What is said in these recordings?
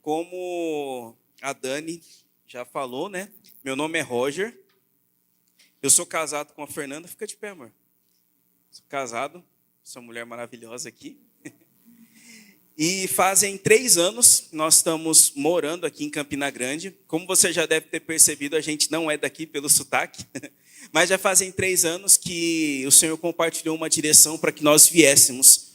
Como a Dani já falou, né? Meu nome é Roger. Eu sou casado com a Fernanda. Fica de pé, amor. Sou casado, sou mulher maravilhosa aqui. E fazem 3 anos nós estamos morando aqui em Campina Grande. Como você já deve ter percebido, a gente não é daqui pelo sotaque. Mas já fazem 3 anos que o Senhor compartilhou uma direção para que nós viéssemos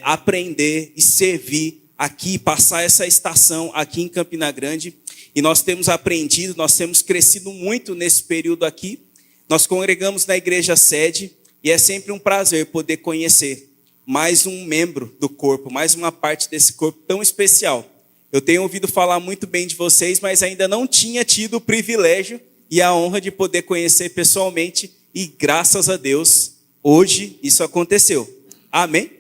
aprender e servir aqui, passar essa estação aqui em Campina Grande. E nós temos aprendido, nós temos crescido muito nesse período aqui. Nós congregamos na igreja sede e é sempre um prazer poder conhecer mais um membro do corpo, mais uma parte desse corpo tão especial. Eu tenho ouvido falar muito bem de vocês, mas ainda não tinha tido o privilégio e a honra de poder conhecer pessoalmente. E graças a Deus, hoje isso aconteceu. Amém?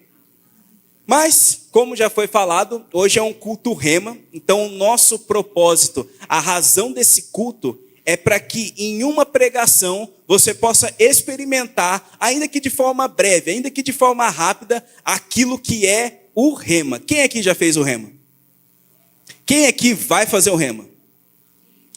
Mas, como já foi falado, hoje é um culto rema. Então o nosso propósito, a razão desse culto é para que em uma pregação você possa experimentar, ainda que de forma breve, ainda que de forma rápida, aquilo que é o rema. Quem aqui já fez o rema? Quem aqui vai fazer o rema?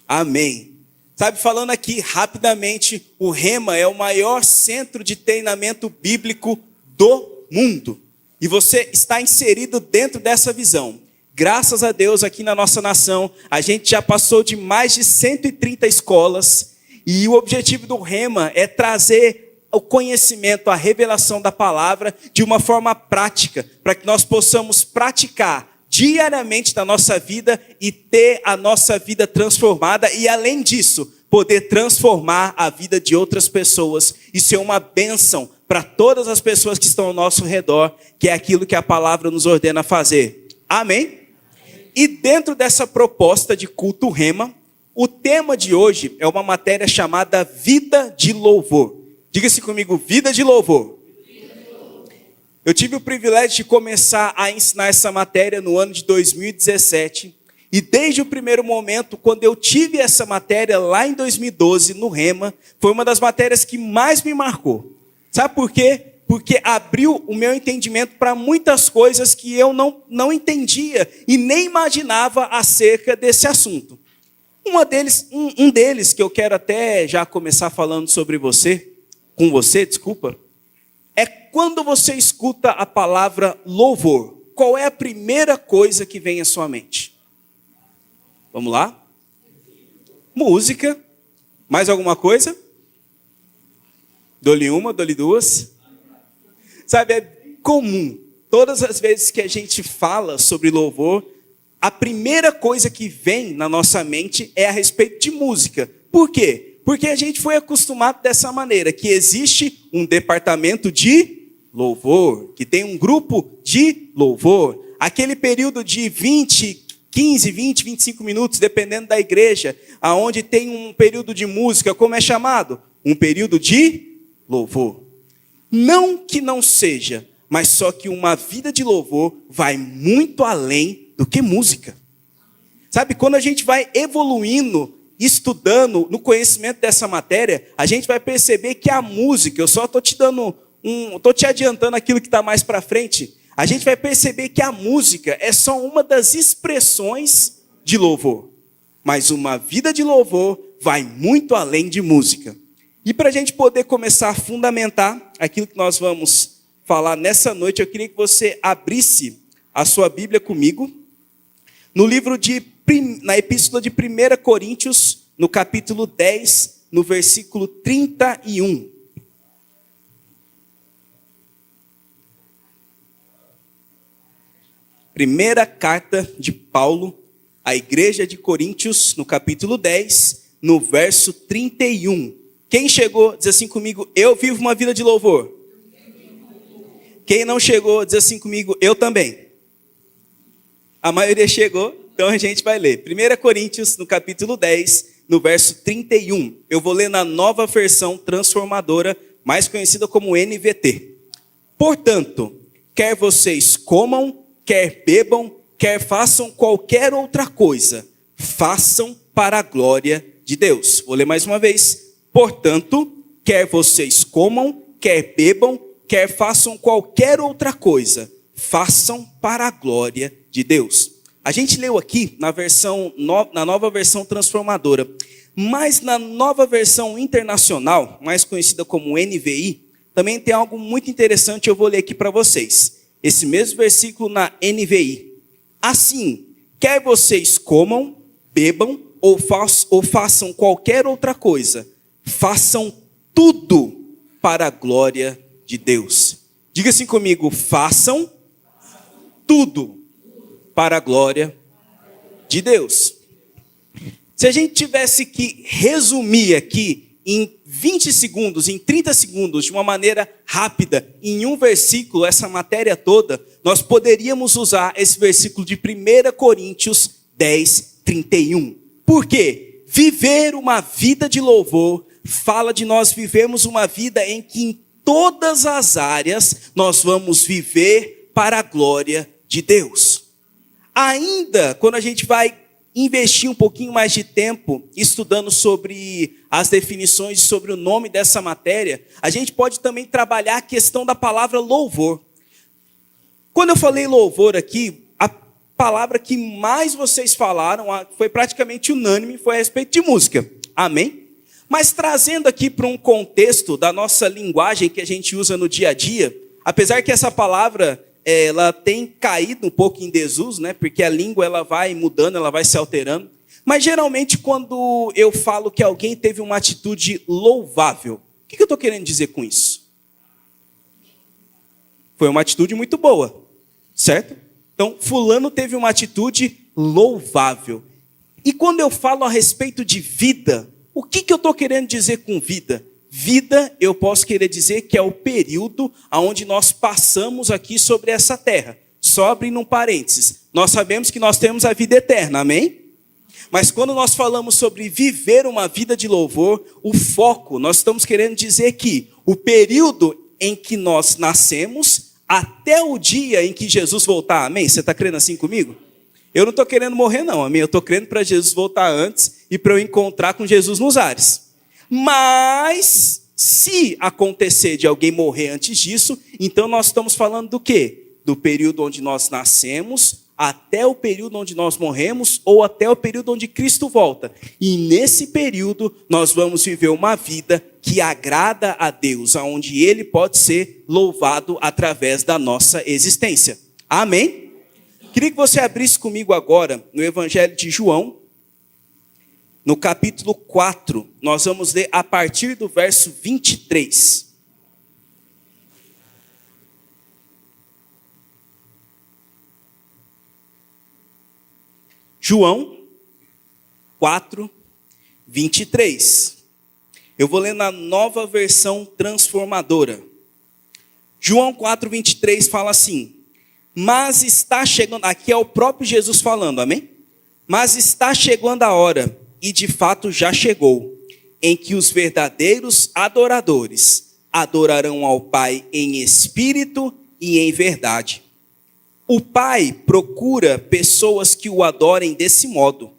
Amém. Sabe, falando aqui rapidamente, o rema é o maior centro de treinamento bíblico do mundo. E você está inserido dentro dessa visão. Graças a Deus, aqui na nossa nação, a gente já passou de mais de 130 escolas. E o objetivo do rema é trazer o conhecimento, a revelação da palavra de uma forma prática, para que nós possamos praticar diariamente na nossa vida e ter a nossa vida transformada. E além disso, poder transformar a vida de outras pessoas e ser uma bênção para todas as pessoas que estão ao nosso redor, que é aquilo que a palavra nos ordena fazer. Amém? E dentro dessa proposta de culto rema, o tema de hoje é uma matéria chamada Vida de Louvor. Diga-se comigo, Vida de Louvor. Eu tive o privilégio de começar a ensinar essa matéria no ano de 2017. E desde o primeiro momento, quando eu tive essa matéria lá em 2012, no rema, foi uma das matérias que mais me marcou. Sabe por quê? Porque abriu o meu entendimento para muitas coisas que eu não entendia e nem imaginava acerca desse assunto. Um deles que eu quero até já começar falando com você, é quando você escuta a palavra louvor. Qual é a primeira coisa que vem à sua mente? Vamos lá? Música. Mais alguma coisa? Dou-lhe uma, dou-lhe duas. Sabe, é comum. Todas as vezes que a gente fala sobre louvor, a primeira coisa que vem na nossa mente é a respeito de música. Por quê? Porque a gente foi acostumado dessa maneira, que existe um departamento de louvor, que tem um grupo de louvor. Aquele período de 15, 20, 25 minutos, dependendo da igreja, aonde tem um período de música, como é chamado? Um período de louvor. Não que não seja, mas só que uma vida de louvor vai muito além do que música. Sabe, quando a gente vai evoluindo, estudando no conhecimento dessa matéria, a gente vai perceber que a música, eu só estou te adiantando aquilo que está mais para frente, a gente vai perceber que a música é só uma das expressões de louvor. Mas uma vida de louvor vai muito além de música. E para a gente poder começar a fundamentar aquilo que nós vamos falar nessa noite, eu queria que você abrisse a sua Bíblia comigo, na epístola de 1 Coríntios, no capítulo 10, no versículo 31. Primeira carta de Paulo à igreja de Coríntios, no capítulo 10, no verso 31. Quem chegou, diz assim comigo, eu vivo uma vida de louvor. Quem não chegou, diz assim comigo, eu também. A maioria chegou, então a gente vai ler. 1 Coríntios, no capítulo 10, no verso 31. Eu vou ler na nova versão transformadora, mais conhecida como NVT. Portanto, quer vocês comam, quer bebam, quer façam qualquer outra coisa, façam para a glória de Deus. Vou ler mais uma vez. Portanto, quer vocês comam, quer bebam, quer façam qualquer outra coisa, façam para a glória de Deus. A gente leu aqui na nova versão transformadora, mas na nova versão internacional, mais conhecida como NVI, também tem algo muito interessante, eu vou ler aqui para vocês. Esse mesmo versículo na NVI. Assim, quer vocês comam, bebam ou façam qualquer outra coisa, façam tudo para a glória de Deus. Diga assim comigo, façam tudo para a glória de Deus. Se a gente tivesse que resumir aqui em 20 segundos, em 30 segundos, de uma maneira rápida, em um versículo, essa matéria toda, nós poderíamos usar esse versículo de 1 Coríntios 10, 31. Por quê? Viver uma vida de louvor fala de nós vivermos uma vida em que em todas as áreas nós vamos viver para a glória de Deus. Ainda quando a gente vai investir um pouquinho mais de tempo estudando sobre as definições, sobre o nome dessa matéria, a gente pode também trabalhar a questão da palavra louvor. Quando eu falei louvor aqui, a palavra que mais vocês falaram, foi praticamente unânime, foi a respeito de música. Amém? Mas trazendo aqui para um contexto da nossa linguagem que a gente usa no dia a dia, apesar que essa palavra ela tem caído um pouco em desuso, né? Porque a língua ela vai mudando, ela vai se alterando. Mas geralmente quando eu falo que alguém teve uma atitude louvável, o que eu estou querendo dizer com isso? Foi uma atitude muito boa, certo? Então, fulano teve uma atitude louvável. E quando eu falo a respeito de vida, o que eu estou querendo dizer com vida? Vida, eu posso querer dizer que é o período onde nós passamos aqui sobre essa terra. Só abrindo um parênteses. Nós sabemos que nós temos a vida eterna, amém? Mas quando nós falamos sobre viver uma vida de louvor, o foco, nós estamos querendo dizer que o período em que nós nascemos até o dia em que Jesus voltar, amém? Você está crendo assim comigo? Eu não estou querendo morrer não, amém? Eu estou crendo para Jesus voltar antes e para eu encontrar com Jesus nos ares. Mas, se acontecer de alguém morrer antes disso, então nós estamos falando do quê? Do período onde nós nascemos, até o período onde nós morremos, ou até o período onde Cristo volta. E nesse período, nós vamos viver uma vida que agrada a Deus, onde Ele pode ser louvado através da nossa existência. Amém? Queria que você abrisse comigo agora no Evangelho de João, no capítulo 4, nós vamos ler a partir do verso 23. João 4, 23. Eu vou ler na nova versão transformadora. João 4, 23 fala assim: mas está chegando, aqui é o próprio Jesus falando, amém? Mas está chegando a hora, e de fato já chegou, em que os verdadeiros adoradores adorarão ao Pai em espírito e em verdade. O Pai procura pessoas que o adorem desse modo,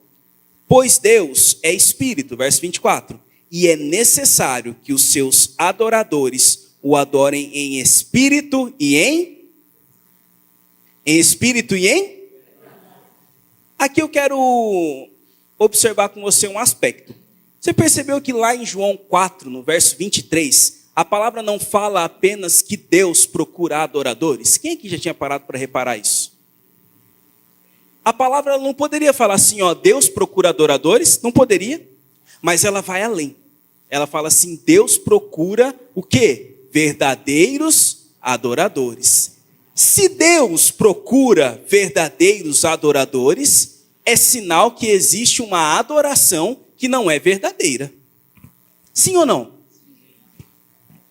pois Deus é espírito, verso 24, e é necessário que os seus adoradores o adorem em espírito e em espírito e em? Aqui eu quero observar com você um aspecto. Você percebeu que lá em João 4, no verso 23, a palavra não fala apenas que Deus procura adoradores? Quem aqui já tinha parado para reparar isso? A palavra não poderia falar assim, ó, Deus procura adoradores? Não poderia, mas ela vai além. Ela fala assim, Deus procura o quê? Verdadeiros adoradores. Se Deus procura verdadeiros adoradores, é sinal que existe uma adoração que não é verdadeira. Sim ou não?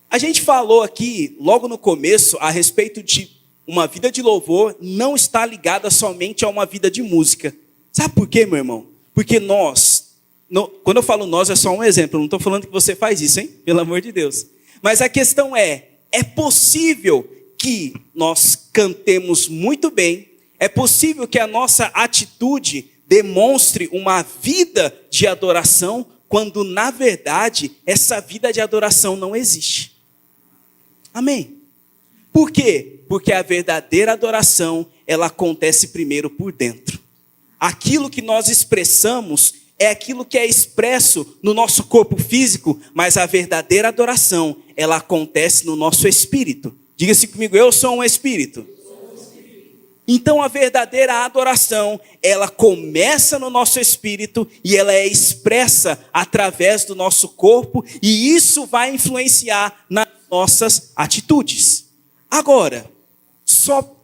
A gente falou aqui, logo no começo, a respeito de uma vida de louvor não está ligada somente a uma vida de música. Sabe por quê, meu irmão? Porque quando eu falo nós, é só um exemplo, eu não estou falando que você faz isso, hein? Pelo amor de Deus. Mas a questão é possível que nós cantemos muito bem, é possível que a nossa atitude demonstre uma vida de adoração, quando na verdade essa vida de adoração não existe. Amém? Por quê? Porque a verdadeira adoração, ela acontece primeiro por dentro. aquilo que nós expressamos é aquilo que é expresso no nosso corpo físico, mas a verdadeira adoração, ela acontece no nosso espírito. Diga-se comigo, eu sou um espírito. Então a verdadeira adoração, ela começa no nosso espírito e ela é expressa através do nosso corpo, e isso vai influenciar nas nossas atitudes. Agora,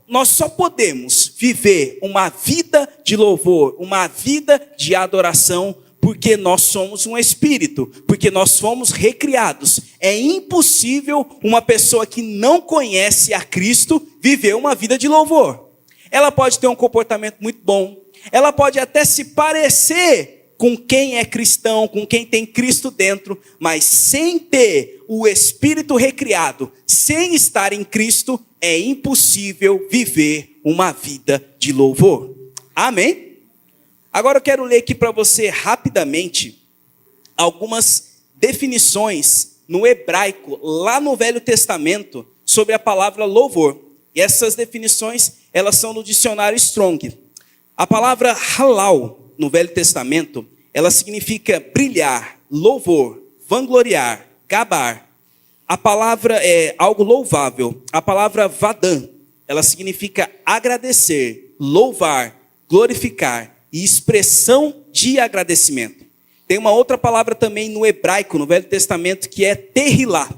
nós só podemos viver uma vida de louvor, uma vida de adoração, porque nós somos um espírito, porque nós fomos recriados. É impossível uma pessoa que não conhece a Cristo viver uma vida de louvor. Ela pode ter um comportamento muito bom, ela pode até se parecer com quem é cristão, com quem tem Cristo dentro, mas sem ter o espírito recriado, sem estar em Cristo, é impossível viver uma vida de louvor. Amém? Agora eu quero ler aqui para você rapidamente algumas definições no hebraico, lá no Velho Testamento, sobre a palavra louvor. E essas definições, elas são no dicionário Strong. A palavra halal, no Velho Testamento, ela significa brilhar, louvor, vangloriar, gabar. A palavra é algo louvável. A palavra vadam, ela significa agradecer, louvar, glorificar e expressão de agradecimento. Tem uma outra palavra também no hebraico, no Velho Testamento, que é tehilá,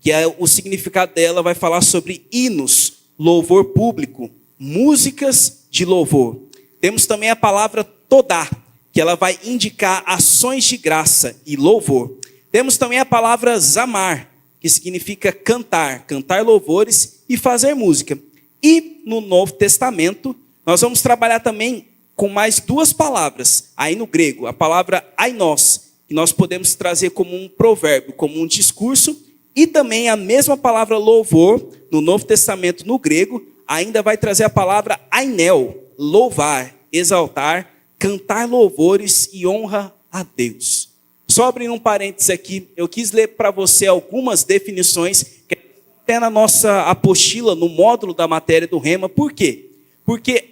que é o significado dela, vai falar sobre hinos, louvor público, músicas de louvor. Temos também a palavra todá, que ela vai indicar ações de graça e louvor. Temos também a palavra zamar, que significa cantar, cantar louvores e fazer música. E no Novo Testamento, nós vamos trabalhar também com mais duas palavras, aí no grego, a palavra ainos, que nós podemos trazer como um provérbio, como um discurso, e também a mesma palavra louvor, no Novo Testamento, no grego, ainda vai trazer a palavra ainel, louvar, exaltar, cantar louvores e honra a Deus. Só abrindo um parênteses aqui, eu quis ler para você algumas definições, que até na nossa apostila, no módulo da matéria do Rema. Por quê? Porque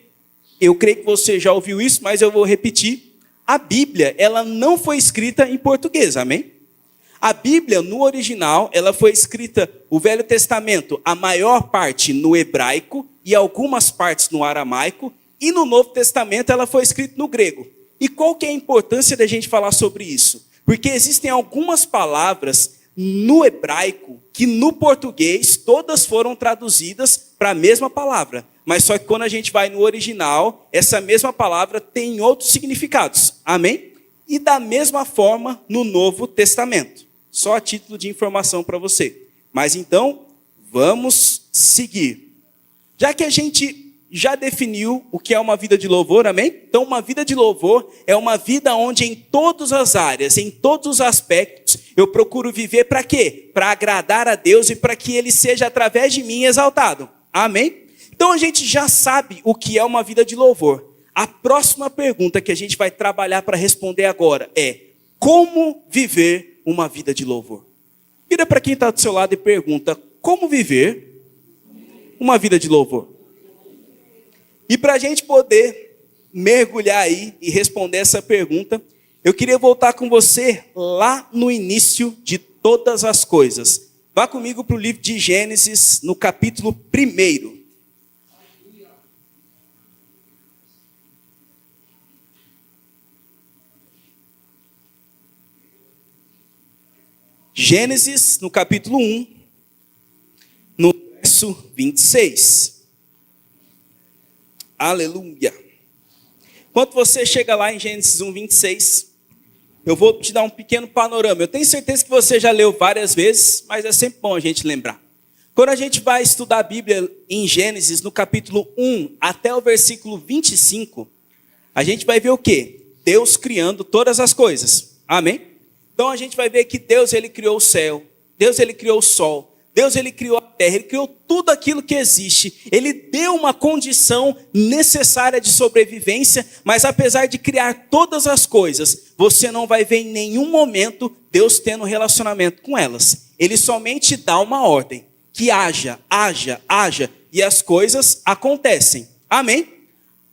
eu creio que você já ouviu isso, mas eu vou repetir. A Bíblia, ela não foi escrita em português, amém? A Bíblia, no original, ela foi escrita, o Velho Testamento, a maior parte no hebraico e algumas partes no aramaico, e no Novo Testamento ela foi escrita no grego. E qual que é a importância da gente falar sobre isso? Porque existem algumas palavras no hebraico que no português todas foram traduzidas para a mesma palavra. Mas só que quando a gente vai no original, essa mesma palavra tem outros significados. Amém? E da mesma forma no Novo Testamento. Só a título de informação para você. Mas então, vamos seguir. Já que a gente já definiu o que é uma vida de louvor, amém? Então, uma vida de louvor é uma vida onde em todas as áreas, em todos os aspectos, eu procuro viver para quê? Para agradar a Deus e para que Ele seja através de mim exaltado. Amém? Então, a gente já sabe o que é uma vida de louvor. A próxima pergunta que a gente vai trabalhar para responder agora é: como viver uma vida de louvor? Vira para quem está do seu lado e pergunta: como viver uma vida de louvor? E para a gente poder mergulhar aí e responder essa pergunta, eu queria voltar com você lá no início de todas as coisas. Vá comigo para o livro de Gênesis, no capítulo 1. Gênesis, no capítulo 1, no verso 26. Aleluia. Enquanto você chega lá em Gênesis 1, 26, eu vou te dar um pequeno panorama. Eu tenho certeza que você já leu várias vezes, mas é sempre bom a gente lembrar. Quando a gente vai estudar a Bíblia em Gênesis, no capítulo 1 até o versículo 25, a gente vai ver o quê? Deus criando todas as coisas. Amém? Então a gente vai ver que Deus, Ele criou o céu, Deus, Ele criou o sol, Deus, Ele criou a terra, Ele criou tudo aquilo que existe. Ele deu uma condição necessária de sobrevivência, mas apesar de criar todas as coisas, você não vai ver em nenhum momento Deus tendo um relacionamento com elas. Ele somente dá uma ordem, que haja, e as coisas acontecem. Amém?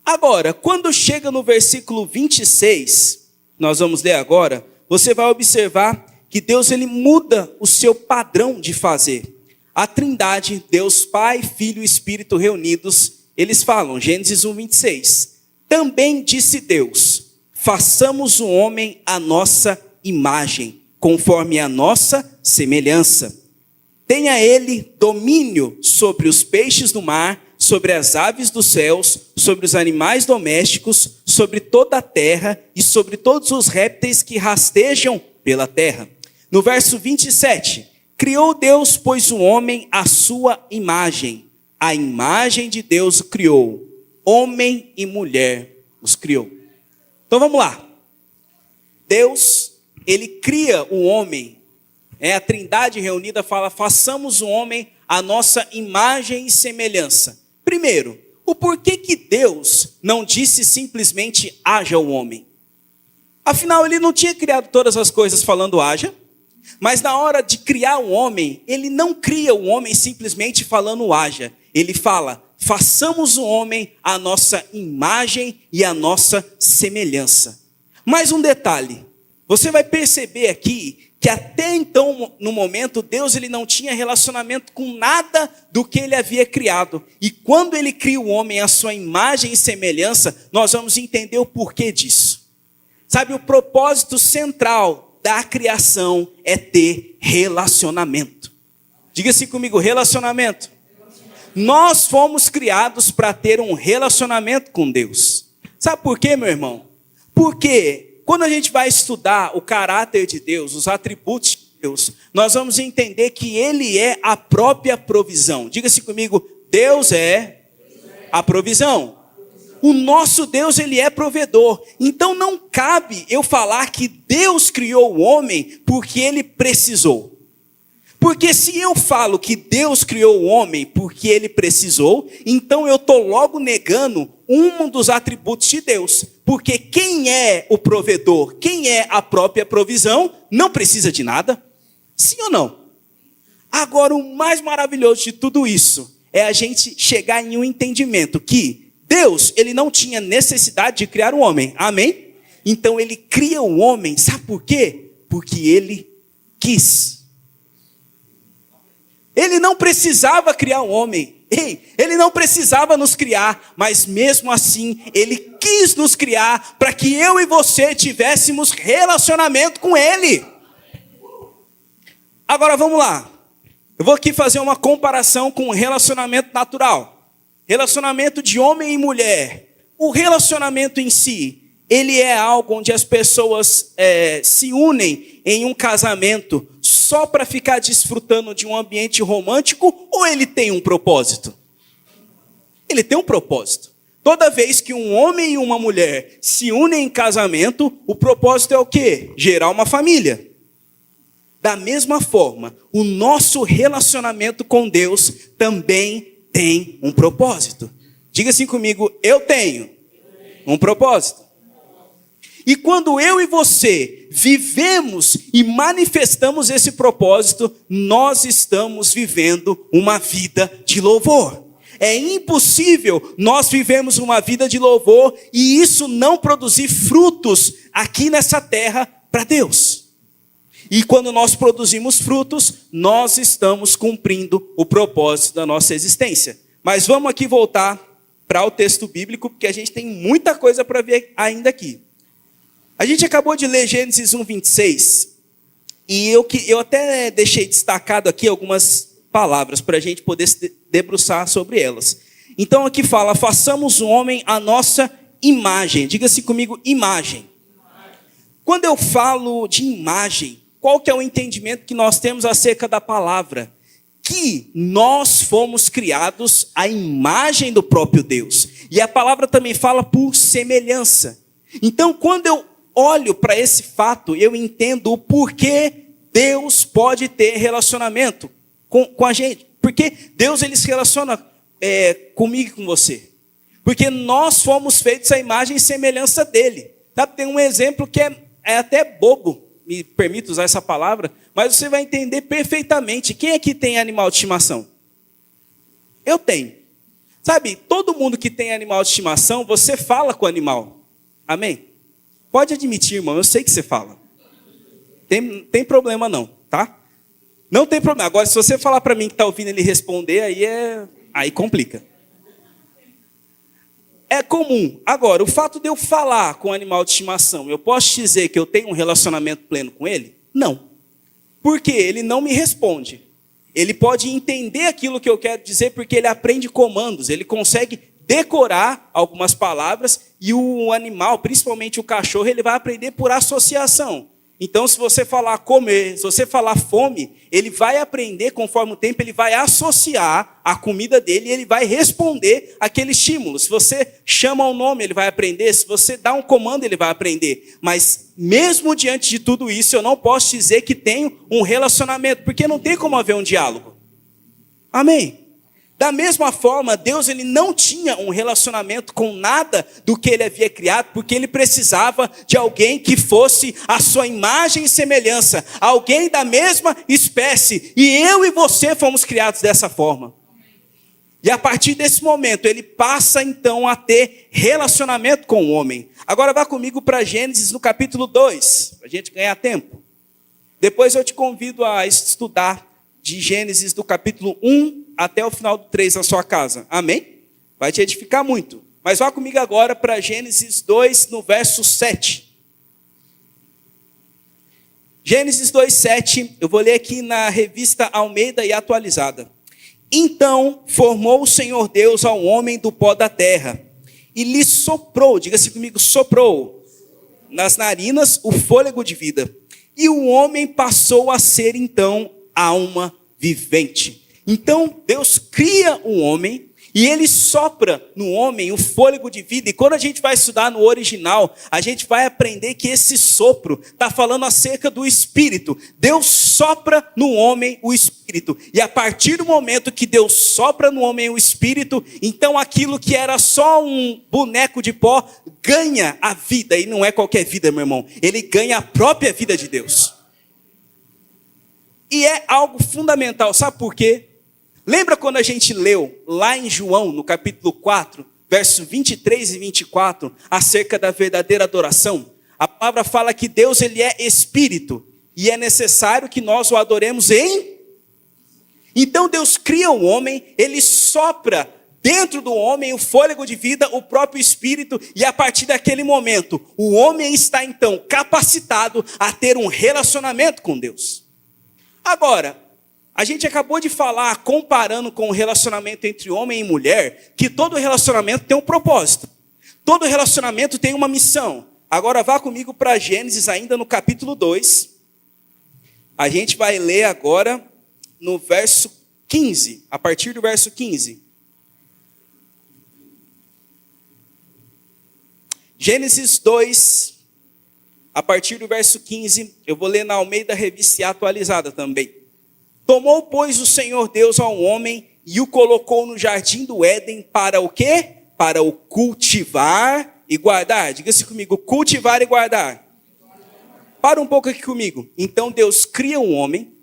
Agora, quando chega no versículo 26, nós vamos ler agora, você vai observar que Deus ele muda o seu padrão de fazer. A Trindade, Deus Pai, Filho e Espírito reunidos, eles falam, Gênesis 1, 26. Também disse Deus, façamos o homem à nossa imagem, conforme a nossa semelhança. Tenha ele domínio sobre os peixes do mar, sobre as aves dos céus, sobre os animais domésticos, sobre toda a terra e sobre todos os répteis que rastejam pela terra. No verso 27, criou Deus, pois, o homem à sua imagem. A imagem de Deus o criou. Homem e mulher os criou. Então vamos lá. Deus, ele cria o homem. A Trindade reunida fala, façamos o homem à nossa imagem e semelhança. Primeiro, o porquê que Deus não disse simplesmente haja o homem? Afinal, ele não tinha criado todas as coisas falando haja, mas na hora de criar o homem, ele não cria o homem simplesmente falando haja. Ele fala, façamos o homem à nossa imagem e à nossa semelhança. Mais um detalhe, você vai perceber aqui que até então, no momento, Deus ele não tinha relacionamento com nada do que ele havia criado. E quando ele cria o homem à sua imagem e semelhança, nós vamos entender o porquê disso. Sabe, o propósito central da criação é ter relacionamento. Diga assim comigo, relacionamento. Nós fomos criados para ter um relacionamento com Deus. Sabe por quê, meu irmão? Porque quando a gente vai estudar o caráter de Deus, os atributos de Deus, nós vamos entender que Ele é a própria provisão. Diga-se comigo, Deus é a provisão. O nosso Deus, Ele é provedor. Então não cabe eu falar que Deus criou o homem porque Ele precisou. Porque se eu falo que Deus criou o homem porque Ele precisou, então eu estou logo negando um dos atributos de Deus. Porque quem é o provedor, quem é a própria provisão, não precisa de nada. Sim ou não? Agora, o mais maravilhoso de tudo isso é a gente chegar em um entendimento que Deus, ele não tinha necessidade de criar o homem. Amém? Então, ele cria o homem, sabe por quê? Porque ele quis. Ele não precisava criar o homem. Ele não precisava nos criar, mas mesmo assim, ele quis nos criar para que eu e você tivéssemos relacionamento com ele. Agora vamos lá. Eu vou aqui fazer uma comparação com o relacionamento natural. Relacionamento de homem e mulher. O relacionamento em si, ele é algo onde as pessoas se unem em um casamento só para ficar desfrutando de um ambiente romântico, ou ele tem um propósito? Ele tem um propósito. Toda vez que um homem e uma mulher se unem em casamento, o propósito é o quê? Gerar uma família. Da mesma forma, o nosso relacionamento com Deus também tem um propósito. Diga assim comigo, eu tenho um propósito. E quando eu e você vivemos e manifestamos esse propósito, nós estamos vivendo uma vida de louvor. É impossível nós vivermos uma vida de louvor e isso não produzir frutos aqui nessa terra para Deus. E quando nós produzimos frutos, nós estamos cumprindo o propósito da nossa existência. Mas vamos aqui voltar para o texto bíblico, porque a gente tem muita coisa para ver ainda aqui. A gente acabou de ler Gênesis 1, 26, e eu até deixei destacado aqui algumas palavras para a gente poder se debruçar sobre elas. Então aqui fala, façamos o homem à nossa imagem. Diga-se comigo, imagem. Quando eu falo de imagem, qual que é o entendimento que nós temos acerca da palavra? Que nós fomos criados à imagem do próprio Deus. E a palavra também fala por semelhança. Então quando eu olho para esse fato, eu entendo o porquê Deus pode ter relacionamento com a gente. Porque Deus ele se relaciona comigo e com você. Porque nós fomos feitos à imagem e semelhança dele. Sabe, tem um exemplo que é até bobo, me permito usar essa palavra, mas você vai entender perfeitamente. Quem aqui tem animal de estimação? Eu tenho. Sabe, todo mundo que tem animal de estimação, você fala com o animal. Amém? Pode admitir, irmão, eu sei que você fala. Tem problema não, tá? Não tem problema. Agora, se você falar para mim que está ouvindo ele responder, aí complica. É comum. Agora, o fato de eu falar com o animal de estimação, eu posso dizer que eu tenho um relacionamento pleno com ele? Não. Porque ele não me responde. Ele pode entender aquilo que eu quero dizer porque ele aprende comandos, ele consegue decorar algumas palavras e o animal, principalmente o cachorro, ele vai aprender por associação. Então, se você falar comer, se você falar fome, ele vai aprender, conforme o tempo, ele vai associar a comida dele e ele vai responder aquele estímulo. Se você chama o nome, ele vai aprender. Se você dá um comando, ele vai aprender. Mas, mesmo diante de tudo isso, eu não posso dizer que tenho um relacionamento, porque não tem como haver um diálogo. Amém? Da mesma forma, Deus ele não tinha um relacionamento com nada do que ele havia criado, porque ele precisava de alguém que fosse a sua imagem e semelhança, alguém da mesma espécie, e eu e você fomos criados dessa forma. E a partir desse momento, ele passa então a ter relacionamento com o homem. Agora vá comigo para Gênesis no capítulo 2, para a gente ganhar tempo. Depois eu te convido a estudar de Gênesis do capítulo 1 até o final do 3 na sua casa. Amém? Vai te edificar muito. Mas vá comigo agora para Gênesis 2, no verso 7. Gênesis 2, 7, eu vou ler aqui na revista Almeida e atualizada. Então formou o Senhor Deus ao homem do pó da terra, e lhe soprou, diga-se comigo, soprou, nas narinas o fôlego de vida. E o homem passou a ser então alma vivente. Então, Deus cria o homem e ele sopra no homem o fôlego de vida. E quando a gente vai estudar no original, a gente vai aprender que esse sopro está falando acerca do Espírito. Deus sopra no homem o Espírito. E a partir do momento que Deus sopra no homem o Espírito, então aquilo que era só um boneco de pó ganha a vida. E não é qualquer vida, meu irmão. Ele ganha a própria vida de Deus. E é algo fundamental, sabe por quê? Lembra quando a gente leu lá em João, no capítulo 4, versos 23 e 24, acerca da verdadeira adoração? A palavra fala que Deus ele é espírito e é necessário que nós o adoremos em... Então Deus cria o homem, ele sopra dentro do homem o fôlego de vida, o próprio espírito, e a partir daquele momento, o homem está então capacitado a ter um relacionamento com Deus. Agora, a gente acabou de falar, comparando com o relacionamento entre homem e mulher, que todo relacionamento tem um propósito. Todo relacionamento tem uma missão. Agora vá comigo para Gênesis, ainda no capítulo 2. A gente vai ler agora no verso 15, a partir do verso 15. Gênesis 2, a partir do verso 15, eu vou ler na Almeida Revista Atualizada também. Tomou, pois, o Senhor Deus ao homem e o colocou no jardim do Éden para o quê? Para o cultivar e guardar. Diga-se comigo, cultivar e guardar. Para um pouco aqui comigo. Então Deus cria um homem,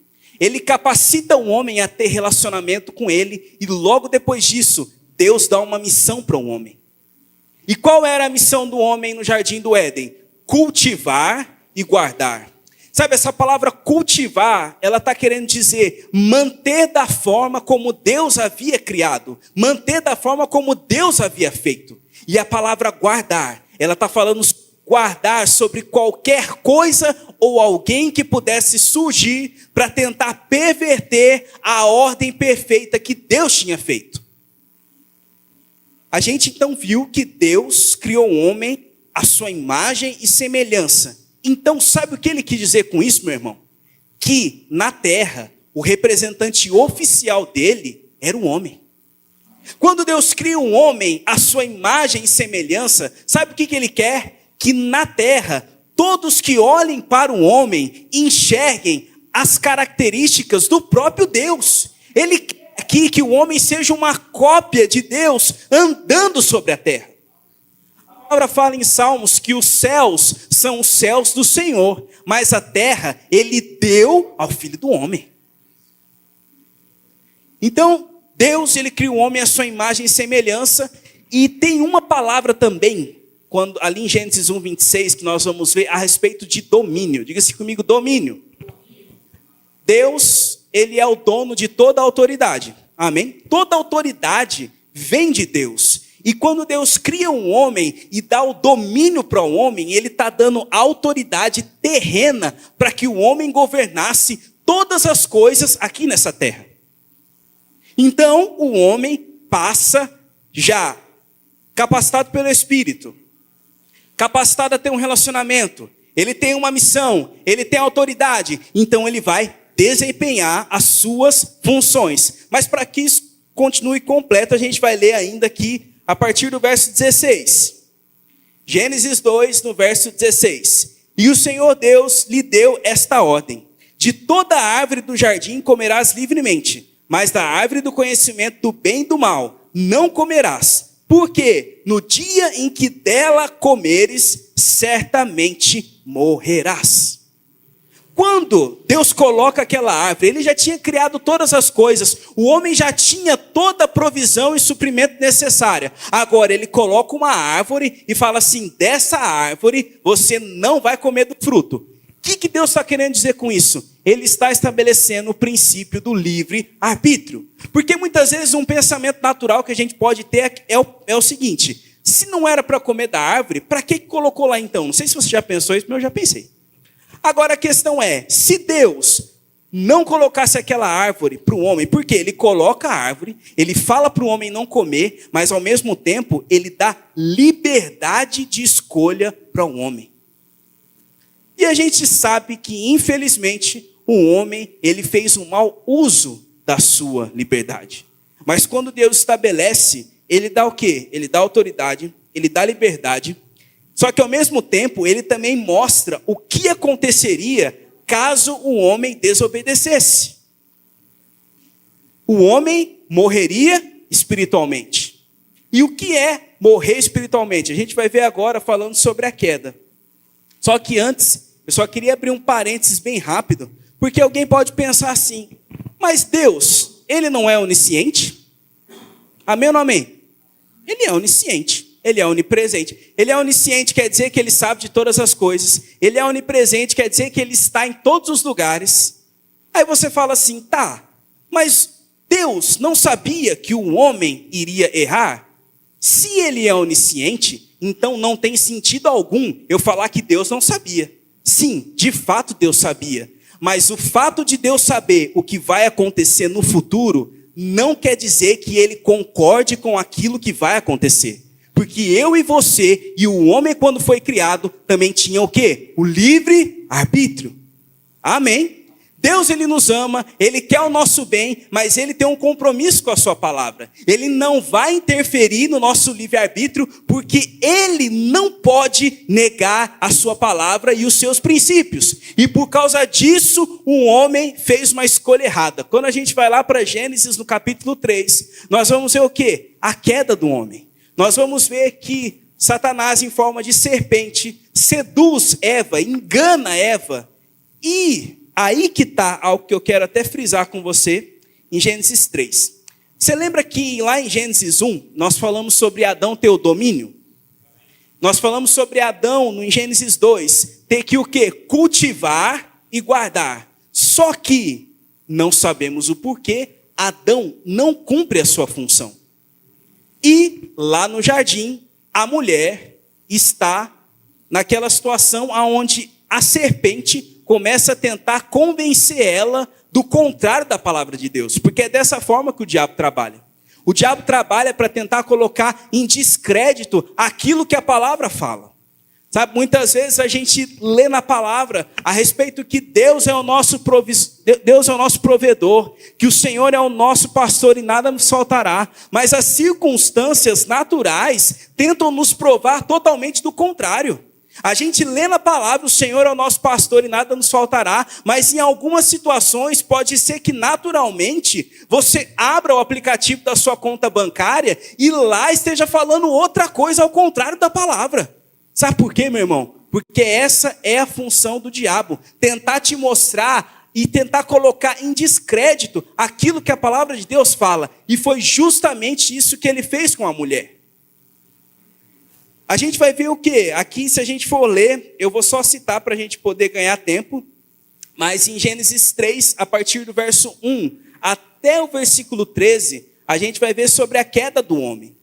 ele capacita o homem a ter relacionamento com ele e logo depois disso, Deus dá uma missão para o homem. E qual era a missão do homem no jardim do Éden? Cultivar e guardar. Sabe, essa palavra cultivar, ela está querendo dizer manter da forma como Deus havia criado, manter da forma como Deus havia feito. E a palavra guardar, ela está falando guardar sobre qualquer coisa ou alguém que pudesse surgir para tentar perverter a ordem perfeita que Deus tinha feito. A gente então viu que Deus criou o homem à sua imagem e semelhança. Então, sabe o que ele quis dizer com isso, meu irmão? Que na terra, o representante oficial dele era o homem. Quando Deus cria um homem à sua imagem e semelhança, sabe o que ele quer? Que na terra, todos que olhem para o homem enxerguem as características do próprio Deus. Ele quer aqui que o homem seja uma cópia de Deus andando sobre a terra. A palavra fala em Salmos que os céus são os céus do Senhor, mas a terra ele deu ao Filho do Homem. Então, Deus, ele cria o homem à sua imagem e semelhança, e tem uma palavra também, ali em Gênesis 1, 26, que nós vamos ver a respeito de domínio. Diga-se comigo, domínio. Deus, ele é o dono de toda a autoridade. Amém? Toda autoridade vem de Deus. E quando Deus cria um homem e dá o domínio para o homem, ele está dando autoridade terrena para que o homem governasse todas as coisas aqui nessa terra. Então, o homem passa já capacitado pelo Espírito, capacitado a ter um relacionamento, ele tem uma missão, ele tem autoridade, então ele vai desempenhar as suas funções. Mas para que isso continue completo, a gente vai ler ainda aqui a partir do verso 16. Gênesis 2, no verso 16. E o Senhor Deus lhe deu esta ordem: de toda a árvore do jardim comerás livremente, mas da árvore do conhecimento do bem e do mal não comerás, porque no dia em que dela comeres, certamente morrerás. Quando Deus coloca aquela árvore, ele já tinha criado todas as coisas, o homem já tinha toda a provisão e suprimento necessária. Agora ele coloca uma árvore e fala assim: dessa árvore você não vai comer do fruto. O que Deus está querendo dizer com isso? Ele está estabelecendo o princípio do livre-arbítrio. Porque muitas vezes um pensamento natural que a gente pode ter é o seguinte: se não era para comer da árvore, para que colocou lá então? Não sei se você já pensou isso, mas eu já pensei. Agora a questão é, se Deus não colocasse aquela árvore para o homem, porque ele coloca a árvore, ele fala para o homem não comer, mas ao mesmo tempo ele dá liberdade de escolha para o homem. E a gente sabe que, infelizmente, o homem, ele fez um mau uso da sua liberdade. Mas quando Deus estabelece, ele dá o quê? Ele dá autoridade, ele dá liberdade. Só que, ao mesmo tempo, ele também mostra o que aconteceria caso o homem desobedecesse. O homem morreria espiritualmente. E o que é morrer espiritualmente? A gente vai ver agora falando sobre a queda. Só que antes, eu só queria abrir um parênteses bem rápido, porque alguém pode pensar assim: mas Deus, ele não é onisciente? Amém ou não amém? Ele é onisciente. Ele é onipresente. Ele é onisciente, quer dizer que ele sabe de todas as coisas. Ele é onipresente, quer dizer que ele está em todos os lugares. Aí você fala assim: tá, mas Deus não sabia que o homem iria errar? Se ele é onisciente, então não tem sentido algum eu falar que Deus não sabia. Sim, de fato Deus sabia. Mas o fato de Deus saber o que vai acontecer no futuro não quer dizer que ele concorde com aquilo que vai acontecer. Porque eu e você e o homem, quando foi criado, também tinha o quê? O livre-arbítrio. Amém? Deus, ele nos ama, ele quer o nosso bem, mas ele tem um compromisso com a sua palavra. Ele não vai interferir no nosso livre-arbítrio, porque ele não pode negar a sua palavra e os seus princípios. E por causa disso, o homem fez uma escolha errada. Quando a gente vai lá para Gênesis, no capítulo 3, nós vamos ver o quê? A queda do homem. Nós vamos ver que Satanás, em forma de serpente, seduz Eva, engana Eva. E aí que está algo que eu quero até frisar com você, em Gênesis 3. Você lembra que lá em Gênesis 1, nós falamos sobre Adão ter o domínio? Nós falamos sobre Adão, em Gênesis 2, ter que o quê? Cultivar e guardar. Só que, não sabemos o porquê, Adão não cumpre a sua função. E lá no jardim, a mulher está naquela situação onde a serpente começa a tentar convencer ela do contrário da palavra de Deus. Porque é dessa forma que o diabo trabalha. O diabo trabalha para tentar colocar em descrédito aquilo que a palavra fala. Sabe, muitas vezes a gente lê na palavra a respeito que Deus é o nosso provedor, que o Senhor é o nosso pastor e nada nos faltará. Mas as circunstâncias naturais tentam nos provar totalmente do contrário. A gente lê na palavra, o Senhor é o nosso pastor e nada nos faltará, mas em algumas situações pode ser que naturalmente você abra o aplicativo da sua conta bancária e lá esteja falando outra coisa ao contrário da palavra. Sabe por quê, meu irmão? Porque essa é a função do diabo, tentar te mostrar e tentar colocar em descrédito aquilo que a palavra de Deus fala. E foi justamente isso que ele fez com a mulher. A gente vai ver o quê? Aqui, se a gente for ler, eu vou só citar para a gente poder ganhar tempo, mas em Gênesis 3, a partir do verso 1 até o versículo 13, a gente vai ver sobre a queda do homem.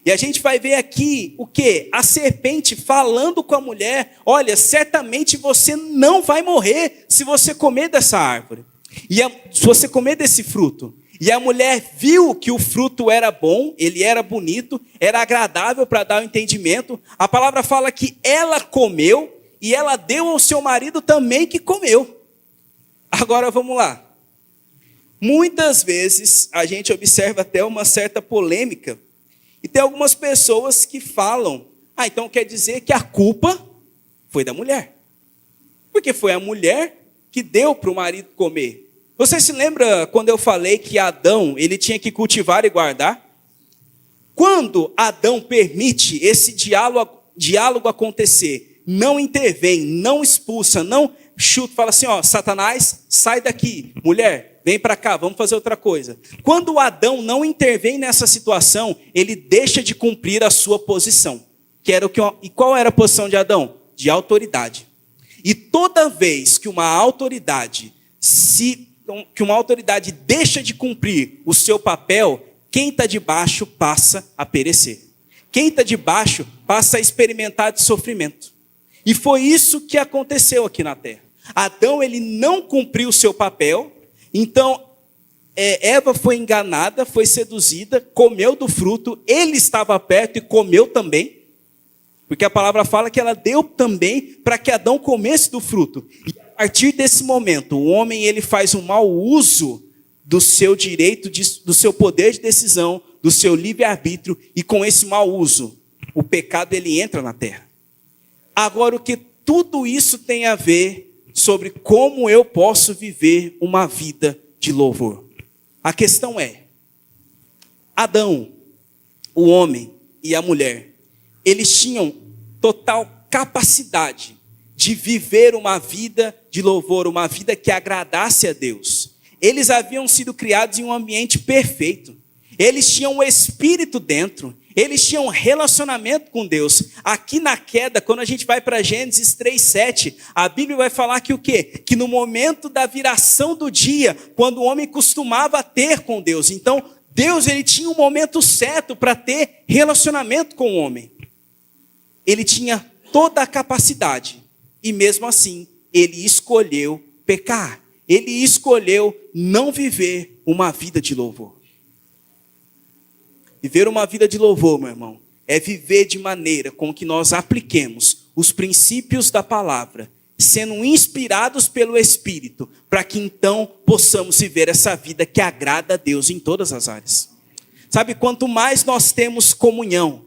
E a gente vai ver aqui o quê? A serpente falando com a mulher: olha, certamente você não vai morrer se você comer dessa árvore. Se você comer desse fruto. E a mulher viu que o fruto era bom, ele era bonito, era agradável para dar o entendimento. A palavra fala que ela comeu e ela deu ao seu marido também que comeu. Agora vamos lá. Muitas vezes a gente observa até uma certa polêmica. E tem algumas pessoas que falam: então quer dizer que a culpa foi da mulher. Porque foi a mulher que deu para o marido comer. Você se lembra quando eu falei que Adão, ele tinha que cultivar e guardar? Quando Adão permite esse diálogo acontecer, não intervém, não expulsa, não chuta, fala assim: Satanás, sai daqui. Mulher, vem para cá, vamos fazer outra coisa. Quando Adão não intervém nessa situação, ele deixa de cumprir a sua posição. E qual era a posição de Adão? De autoridade. E toda vez que uma autoridade deixa de cumprir o seu papel, quem está de baixo passa a perecer. Quem está de baixo passa a experimentar de sofrimento. E foi isso que aconteceu aqui na terra. Adão, ele não cumpriu o seu papel. Então, Eva foi enganada, foi seduzida, comeu do fruto, ele estava perto e comeu também, porque a palavra fala que ela deu também para que Adão comesse do fruto. E a partir desse momento, o homem ele faz um mau uso do seu direito, do seu poder de decisão, do seu livre-arbítrio, e com esse mau uso, o pecado ele entra na terra. Agora, o que tudo isso tem a ver sobre como eu posso viver uma vida de louvor. A questão é: Adão, o homem e a mulher, eles tinham total capacidade de viver uma vida de louvor, uma vida que agradasse a Deus. Eles haviam sido criados em um ambiente perfeito. Eles tinham o Espírito dentro. Eles tinham um relacionamento com Deus. Aqui na queda, quando a gente vai para Gênesis 3:7, a Bíblia vai falar que o quê? Que no momento da viração do dia, quando o homem costumava ter com Deus. Então, Deus ele tinha um momento certo para ter relacionamento com o homem. Ele tinha toda a capacidade. E mesmo assim, ele escolheu pecar. Ele escolheu não viver uma vida de louvor. Viver uma vida de louvor, meu irmão, é viver de maneira com que nós apliquemos os princípios da palavra, sendo inspirados pelo Espírito, para que então possamos viver essa vida que agrada a Deus em todas as áreas. Sabe, quanto mais nós temos comunhão,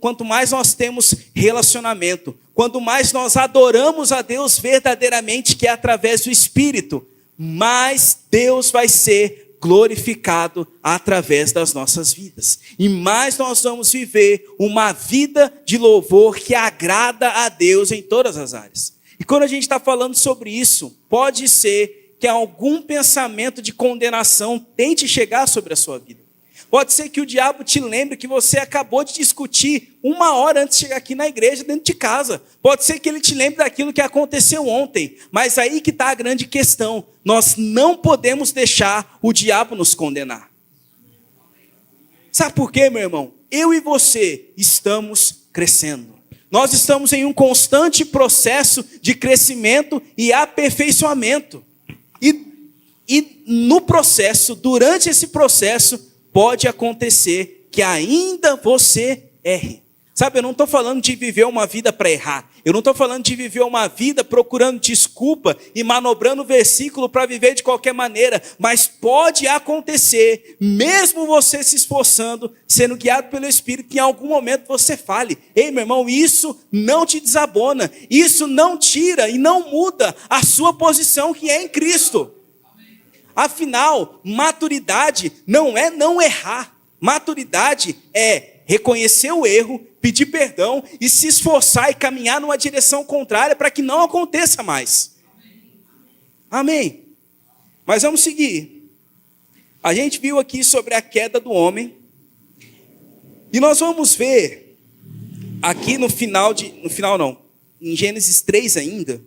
quanto mais nós temos relacionamento, quanto mais nós adoramos a Deus verdadeiramente, que é através do Espírito, mais Deus vai ser glorificado através das nossas vidas. E mais nós vamos viver uma vida de louvor que agrada a Deus em todas as áreas. E quando a gente está falando sobre isso, pode ser que algum pensamento de condenação tente chegar sobre a sua vida. Pode ser que o diabo te lembre que você acabou de discutir 1 hora antes de chegar aqui na igreja, dentro de casa. Pode ser que ele te lembre daquilo que aconteceu ontem. Mas aí que está a grande questão. Nós não podemos deixar o diabo nos condenar. Sabe por quê, meu irmão? Eu e você estamos crescendo. Nós estamos em um constante processo de crescimento e aperfeiçoamento. E no processo, durante esse processo, pode acontecer que ainda você erre. Sabe, eu não estou falando de viver uma vida para errar. Eu não estou falando de viver uma vida procurando desculpa e manobrando o versículo para viver de qualquer maneira. Mas pode acontecer, mesmo você se esforçando, sendo guiado pelo Espírito, que em algum momento você fale: ei, meu irmão, isso não te desabona. Isso não tira e não muda a sua posição que é em Cristo. Afinal, maturidade não é não errar. Maturidade é reconhecer o erro, pedir perdão e se esforçar e caminhar numa direção contrária para que não aconteça mais. Amém. Mas vamos seguir. A gente viu aqui sobre a queda do homem. E nós vamos ver aqui em Gênesis 3 ainda,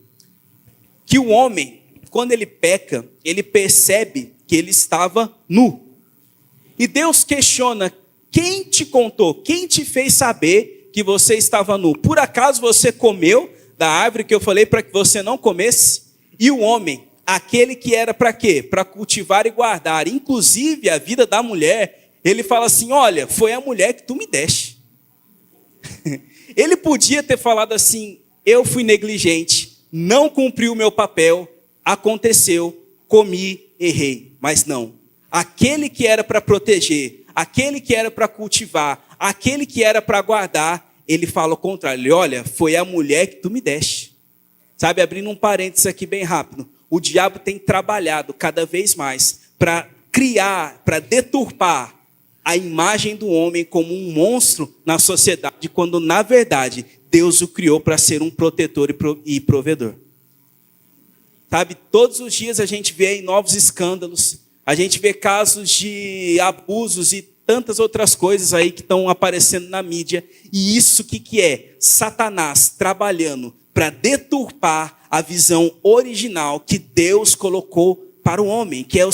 que o homem, quando ele peca, ele percebe que ele estava nu. E Deus questiona: quem te contou? Quem te fez saber que você estava nu? Por acaso você comeu da árvore que eu falei para que você não comesse? E o homem, aquele que era para quê? Para cultivar e guardar, inclusive a vida da mulher, ele fala assim: olha, foi a mulher que tu me deste. Ele podia ter falado assim: eu fui negligente, não cumpri o meu papel, aconteceu, comi, errei. Mas não. Aquele que era para proteger, aquele que era para cultivar, aquele que era para guardar, ele fala o contrário. Ele: olha, foi a mulher que tu me deste. Sabe, abrindo um parênteses aqui bem rápido, o diabo tem trabalhado cada vez mais para criar, para deturpar a imagem do homem como um monstro na sociedade, quando na verdade Deus o criou para ser um protetor e provedor. Sabe, todos os dias a gente vê novos escândalos, a gente vê casos de abusos e tantas outras coisas aí que estão aparecendo na mídia. E isso o que é? Satanás trabalhando para deturpar a visão original que Deus colocou para o homem, que é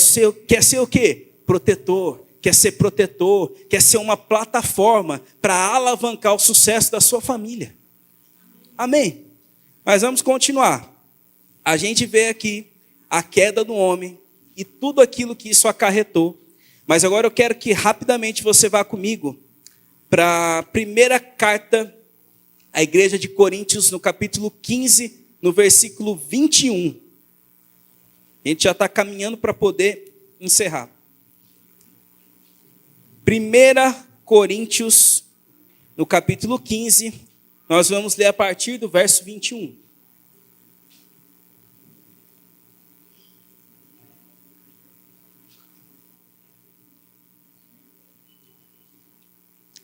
quer ser o quê? Protetor, quer ser protetor, quer ser uma plataforma para alavancar o sucesso da sua família. Amém? Mas vamos continuar. A gente vê aqui a queda do homem e tudo aquilo que isso acarretou. Mas agora eu quero que rapidamente você vá comigo para a primeira carta à igreja de Coríntios, no capítulo 15, no versículo 21. A gente já está caminhando para poder encerrar. 1 Coríntios, no capítulo 15, nós vamos ler a partir do verso 21.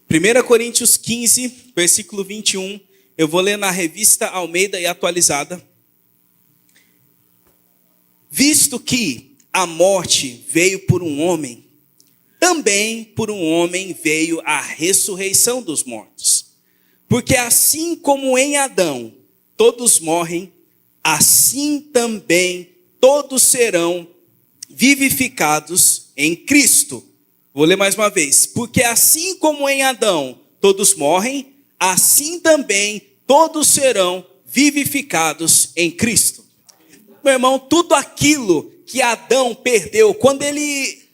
Primeira Coríntios 15, versículo 21, eu vou ler na revista Almeida e atualizada. Visto que a morte veio por um homem, também por um homem veio a ressurreição dos mortos. Porque assim como em Adão todos morrem, assim também todos serão vivificados em Cristo. Vou ler mais uma vez. Porque assim como em Adão todos morrem, assim também todos serão vivificados em Cristo. Meu irmão, tudo aquilo que Adão perdeu, quando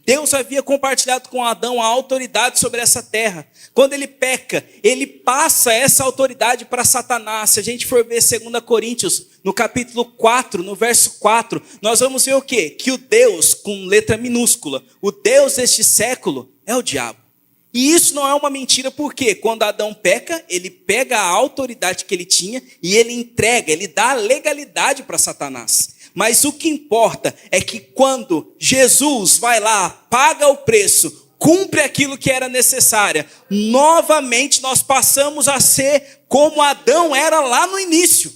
Deus havia compartilhado com Adão a autoridade sobre essa terra. Quando ele peca, ele passa essa autoridade para Satanás. Se a gente for ver 2 Coríntios, no capítulo 4, no verso 4, nós vamos ver o quê? Que o Deus, com letra minúscula, o Deus deste século é o diabo. E isso não é uma mentira, porque quando Adão peca, ele pega a autoridade que ele tinha e ele entrega, ele dá a legalidade para Satanás. Mas o que importa é que quando Jesus vai lá, paga o preço, cumpre aquilo que era necessário, novamente nós passamos a ser como Adão era lá no início.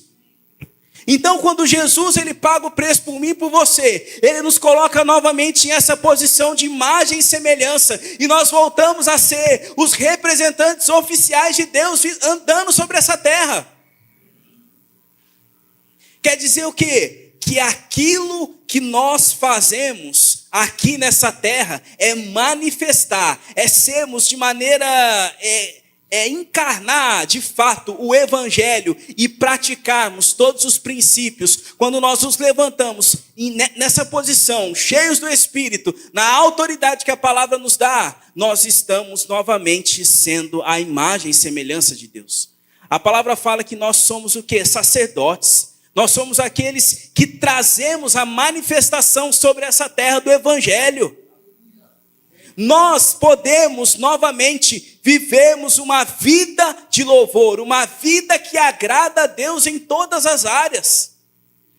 Então, quando Jesus ele paga o preço por mim e por você, ele nos coloca novamente em essa posição de imagem e semelhança, e nós voltamos a ser os representantes oficiais de Deus andando sobre essa terra. Quer dizer o quê? Que aquilo que nós fazemos aqui nessa terra é manifestar, é sermos de maneira, encarnar de fato o evangelho e praticarmos todos os princípios. Quando nós nos levantamos nessa posição, cheios do Espírito, na autoridade que a palavra nos dá, nós estamos novamente sendo a imagem e semelhança de Deus. A palavra fala que nós somos o quê? Sacerdotes. Nós somos aqueles que trazemos a manifestação sobre essa terra do evangelho. Nós podemos novamente vivermos uma vida de louvor, uma vida que agrada a Deus em todas as áreas.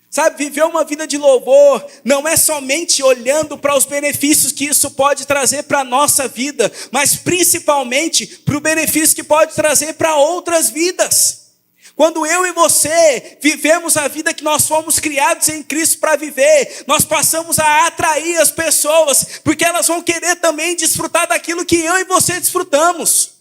Sabe, viver uma vida de louvor não é somente olhando para os benefícios que isso pode trazer para a nossa vida, mas principalmente para o benefício que pode trazer para outras vidas. Quando eu e você vivemos a vida que nós fomos criados em Cristo para viver, nós passamos a atrair as pessoas, porque elas vão querer também desfrutar daquilo que eu e você desfrutamos.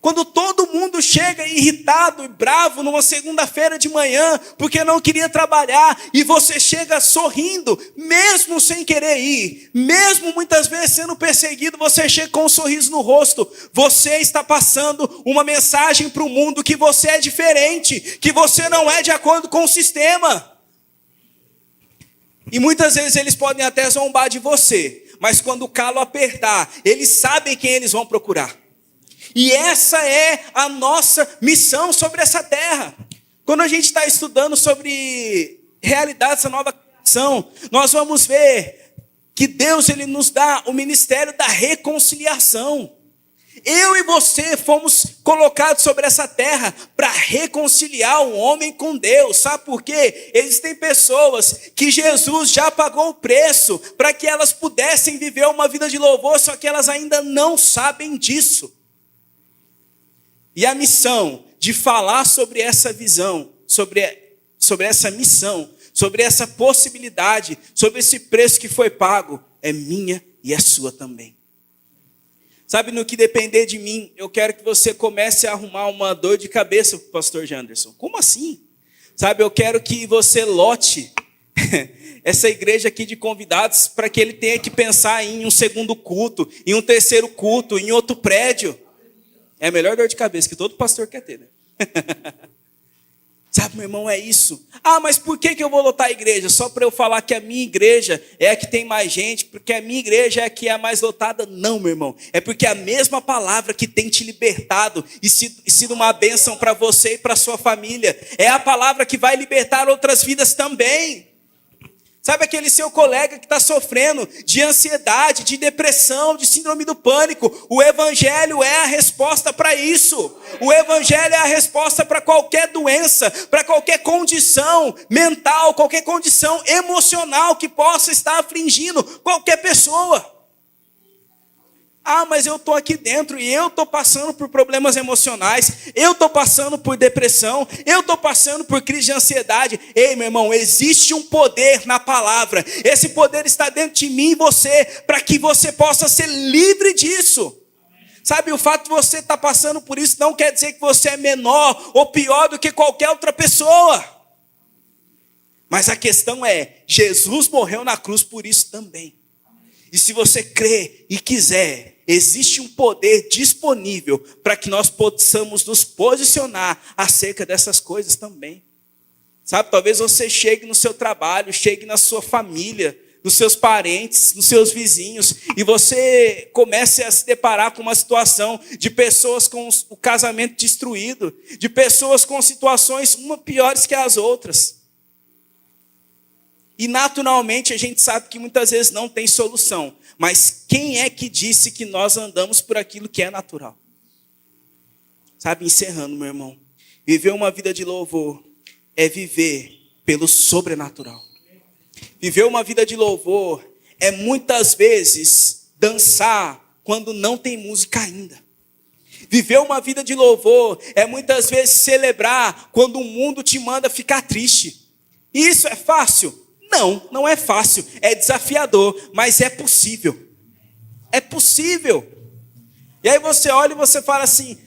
Quando todo mundo chega irritado e bravo numa segunda-feira de manhã, porque não queria trabalhar, e você chega sorrindo, mesmo sem querer ir, mesmo muitas vezes sendo perseguido, você chega com um sorriso no rosto, você está passando uma mensagem para o mundo que você é diferente, que você não é de acordo com o sistema. E muitas vezes eles podem até zombar de você, mas quando o calo apertar, eles sabem quem eles vão procurar. E essa é a nossa missão sobre essa terra. Quando a gente está estudando sobre realidade dessa nova criação, nós vamos ver que Deus ele nos dá o ministério da reconciliação. Eu e você fomos colocados sobre essa terra para reconciliar o homem com Deus. Sabe por quê? Existem pessoas que Jesus já pagou o preço para que elas pudessem viver uma vida de louvor, só que elas ainda não sabem disso. E a missão de falar sobre essa visão, sobre essa missão, sobre essa possibilidade, sobre esse preço que foi pago, é minha e é sua também. Sabe, no que depender de mim, eu quero que você comece a arrumar uma dor de cabeça para o pastor Janderson. Como assim? Sabe, eu quero que você lote essa igreja aqui de convidados para que ele tenha que pensar em um segundo culto, em um terceiro culto, em outro prédio. É a melhor dor de cabeça que todo pastor quer ter, né? Sabe, meu irmão, é isso. Ah, mas por que eu vou lotar a igreja? Só para eu falar que a minha igreja é a que tem mais gente, porque a minha igreja é a que é a mais lotada? Não, meu irmão. É porque a mesma palavra que tem te libertado e sido uma bênção para você e para sua família, é a palavra que vai libertar outras vidas também. Sabe aquele seu colega que está sofrendo de ansiedade, de depressão, de síndrome do pânico? O evangelho é a resposta para isso. O evangelho é a resposta para qualquer doença, para qualquer condição mental, qualquer condição emocional que possa estar afligindo qualquer pessoa. Ah, mas eu estou aqui dentro e eu estou passando por problemas emocionais, eu estou passando por depressão, eu estou passando por crise de ansiedade. Ei, meu irmão, existe um poder na palavra. Esse poder está dentro de mim e você, para que você possa ser livre disso. Sabe, o fato de você estar passando por isso não quer dizer que você é menor ou pior do que qualquer outra pessoa. Mas a questão é, Jesus morreu na cruz por isso também. E se você crê e quiser, existe um poder disponível para que nós possamos nos posicionar acerca dessas coisas também. Sabe, talvez você chegue no seu trabalho, chegue na sua família, nos seus parentes, nos seus vizinhos, e você comece a se deparar com uma situação de pessoas com o casamento destruído, de pessoas com situações uma piores que as outras. E naturalmente a gente sabe que muitas vezes não tem solução. Mas quem é que disse que nós andamos por aquilo que é natural? Sabe, encerrando, meu irmão. Viver uma vida de louvor é viver pelo sobrenatural. Viver uma vida de louvor é muitas vezes dançar quando não tem música ainda. Viver uma vida de louvor é muitas vezes celebrar quando o mundo te manda ficar triste. E isso é fácil? Não, não é fácil, é desafiador, mas é possível. É possível. E aí você olha e você fala assim,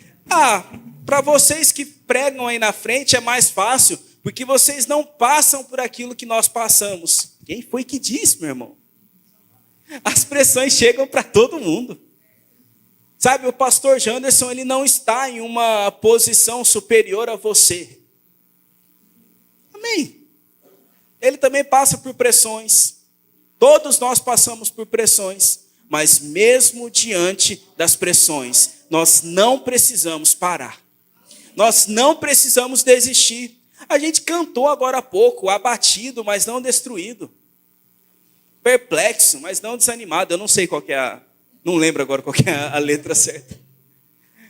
para vocês que pregam aí na frente é mais fácil, porque vocês não passam por aquilo que nós passamos. Quem foi que disse, meu irmão? As pressões chegam para todo mundo. Sabe, o pastor Janderson, ele não está em uma posição superior a você. Amém? Ele também passa por pressões. Todos nós passamos por pressões. Mas mesmo diante das pressões, nós não precisamos parar. Nós não precisamos desistir. A gente cantou agora há pouco, abatido, mas não destruído. Perplexo, mas não desanimado. Eu não sei qual que é não lembro agora qual que é a letra certa.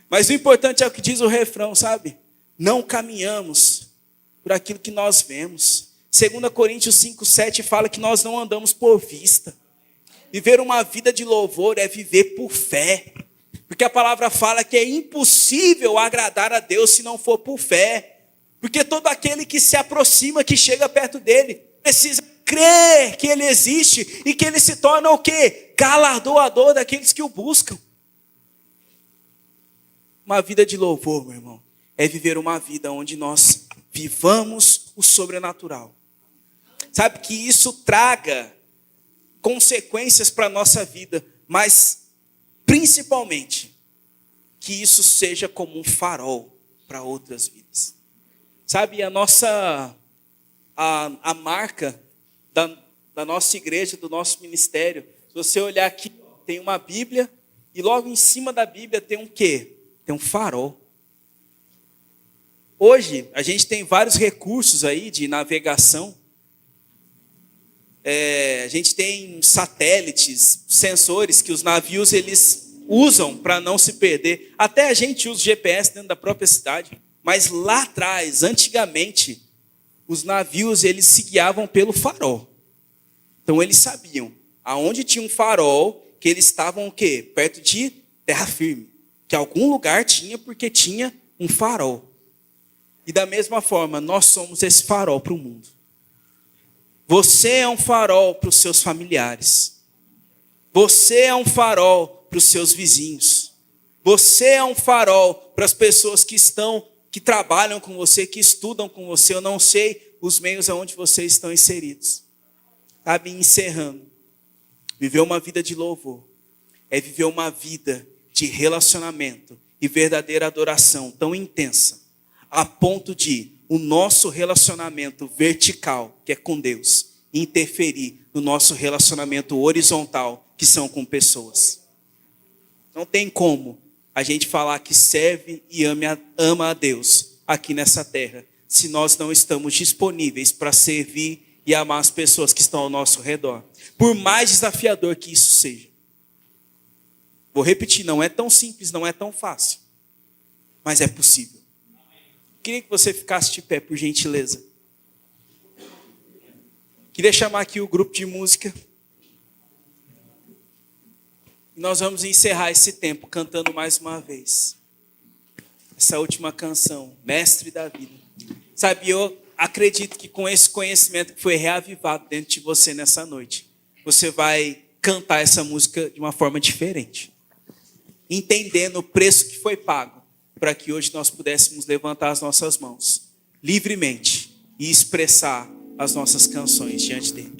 Mas o importante é o que diz o refrão, sabe? Não caminhamos por aquilo que nós vemos. 2 Coríntios 5:7 fala que nós não andamos por vista. Viver uma vida de louvor é viver por fé. Porque a palavra fala que é impossível agradar a Deus se não for por fé. Porque todo aquele que se aproxima, que chega perto dele, precisa crer que ele existe e que ele se torna o quê? Galardoador daqueles que o buscam. Uma vida de louvor, meu irmão, é viver uma vida onde nós vivamos o sobrenatural. Sabe que isso traga consequências para a nossa vida, mas principalmente que isso seja como um farol para outras vidas. Sabe, a marca da nossa igreja, do nosso ministério, se você olhar aqui, tem uma Bíblia e logo em cima da Bíblia tem um quê? Tem um farol. Hoje, a gente tem vários recursos aí de navegação. A gente tem satélites, sensores que os navios eles usam para não se perder. Até a gente usa GPS dentro da própria cidade. Mas lá atrás, antigamente, os navios eles se guiavam pelo farol. Então eles sabiam aonde tinha um farol, que eles estavam o quê? Perto de terra firme. Que algum lugar tinha porque tinha um farol. E da mesma forma, nós somos esse farol para o mundo. Você é um farol para os seus familiares. Você é um farol para os seus vizinhos. Você é um farol para as pessoas que trabalham com você, que estudam com você. Eu não sei os meios aonde vocês estão inseridos. Sabe, encerrando. Viver uma vida de louvor é viver uma vida de relacionamento e verdadeira adoração tão intensa, a ponto de o nosso relacionamento vertical, que é com Deus, interferir no nosso relacionamento horizontal, que são com pessoas. Não tem como a gente falar que serve e ama a Deus aqui nessa terra, se nós não estamos disponíveis para servir e amar as pessoas que estão ao nosso redor. Por mais desafiador que isso seja. Vou repetir, não é tão simples, não é tão fácil, mas é possível. Queria que você ficasse de pé, por gentileza. Queria chamar aqui o grupo de música. E nós vamos encerrar esse tempo cantando mais uma vez. Essa última canção, Mestre da Vida. Sabe, eu acredito que com esse conhecimento que foi reavivado dentro de você nessa noite, você vai cantar essa música de uma forma diferente. Entendendo o preço que foi pago, para que hoje nós pudéssemos levantar as nossas mãos livremente e expressar as nossas canções diante dele.